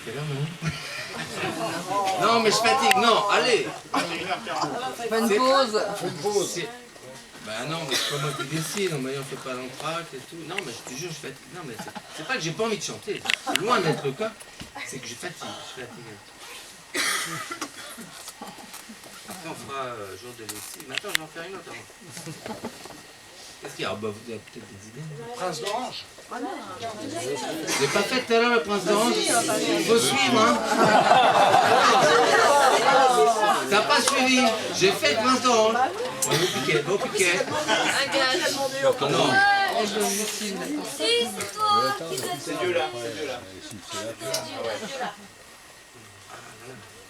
quelle heure maintenant? Non, mais je fatigue, non, allez. Bonne pause. Bah non, mais c'est pas moi qui décide, on fait pas l'entracte et tout. Non, mais je te jure, je fatigue. Non, mais c'est pas que j'ai pas envie de chanter, c'est loin d'être le cas, c'est que je fatigue, Après, on fera jour de Lucie. Mais attends, je vais en faire une autre avant. Qu'est-ce qu'il y a? Bah, vous avez peut-être des idées. Prince d'Orange. Je l'ai pas fait tout à l'heure, le Prince d'Orange. Il faut suivre, hein. T'as pas suivi. J'ai fait le Prince d'Orange. Beau piquet. Un gage. Non. Si, c'est toi. C'est Dieu là.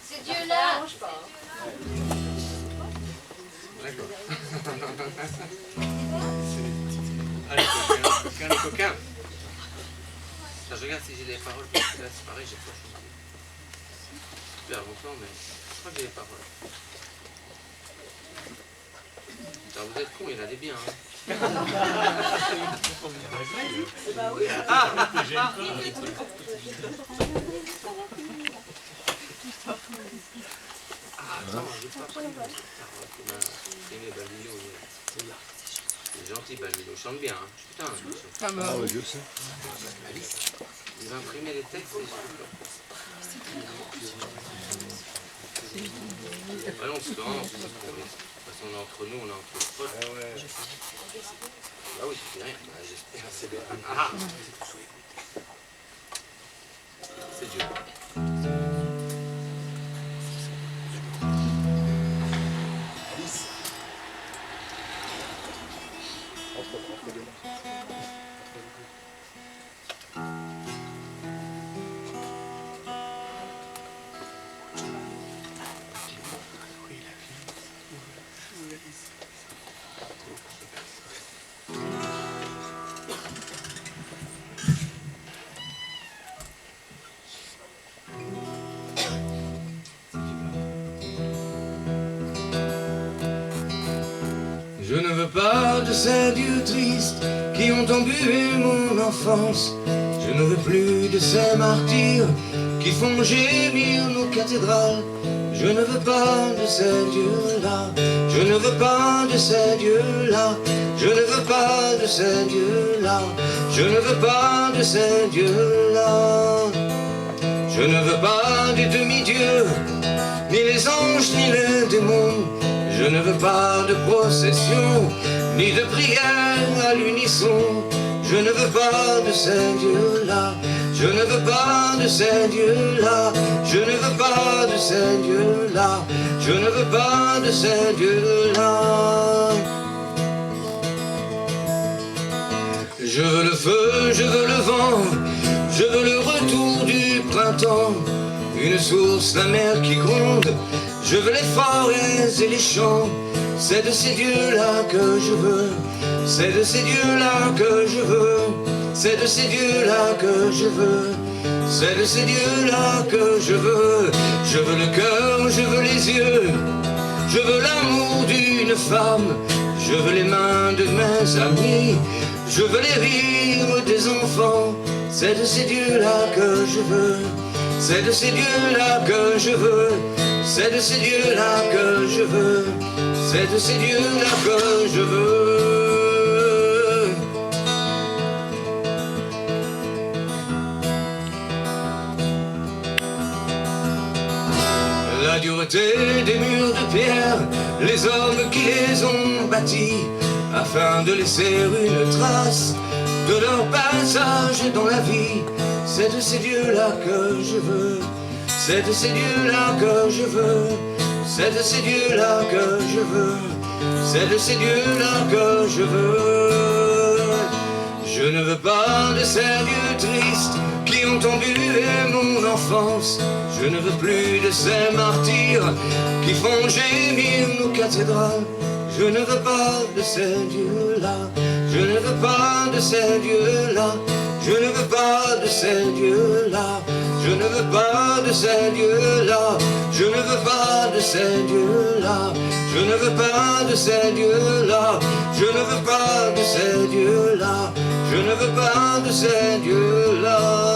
C'est Dieu là. D'accord. Allez, coquin, les coquins. Je regarde si j'ai les paroles, parce que là c'est pareil, j'ai pas chanté. Super longtemps, mais je crois que j'ai les paroles. Putain, vous êtes cons, il y en a des biens. Hein. Ah, attends, je pas pris aimé Balmino. C'est gentil, Balmino. Chante bien, hein. Putain, Ah ouais, je sais. il va imprimer les textes et je ah non, c'est vraiment, de toute façon, on est entre nous, on est entre potes. Ah ouais. Ah oui, c'est rien. Bah, j'espère, c'est bien. Ah. C'est Dieu. Je ne veux pas de ces dieux tristes qui ont embué mon enfance. Je ne veux plus de ces martyrs qui font gémir nos cathédrales. Je ne veux pas de ces dieux-là. Je ne veux pas de ces dieux-là. Je ne veux pas de ces dieux-là. Je ne veux pas de ces dieux-là. Je ne veux pas des demi-dieux, ni les anges, ni les démons. Je ne veux pas de procession, ni de prière à l'unisson. Je ne veux pas de ces dieux-là. Je ne veux pas de ces dieux-là. Je ne veux pas de ces dieux-là. Je ne veux pas de ces dieux-là. Je veux le feu, je veux le vent, je veux le retour du printemps, une source, la mer qui gronde. Je veux les forêts et les champs. C'est de ces dieux-là que je veux. C'est de ces dieux-là que je veux. C'est de ces dieux-là que je veux. C'est de ces dieux-là que je veux. Je veux le cœur, je veux les yeux. Je veux l'amour d'une femme. Je veux les mains de mes amis. Je veux les rires des enfants. C'est de ces dieux-là que je veux. C'est de ces dieux-là que je veux. C'est de ces dieux-là que je veux. C'est de ces dieux-là que je veux. La dureté des murs de pierre, les hommes qui les ont bâtis, afin de laisser une trace de leur passage dans la vie. C'est de ces dieux-là que je veux. C'est de ces dieux-là que je veux. C'est de ces dieux-là que je veux. C'est de ces dieux-là que je veux. Je ne veux pas de ces dieux tristes qui ont embué mon enfance. Je ne veux plus de ces martyrs qui font gémir nos cathédrales. Je ne veux pas de ces dieux-là. Je ne veux pas de ces dieux-là. Je ne veux pas de ces dieux-là. Je ne veux pas de ces dieux-là. Je ne veux pas de ces dieux-là. Je ne veux pas de ces dieux-là. Je ne veux pas de ces dieux-là. Je ne veux pas de ces dieux-là.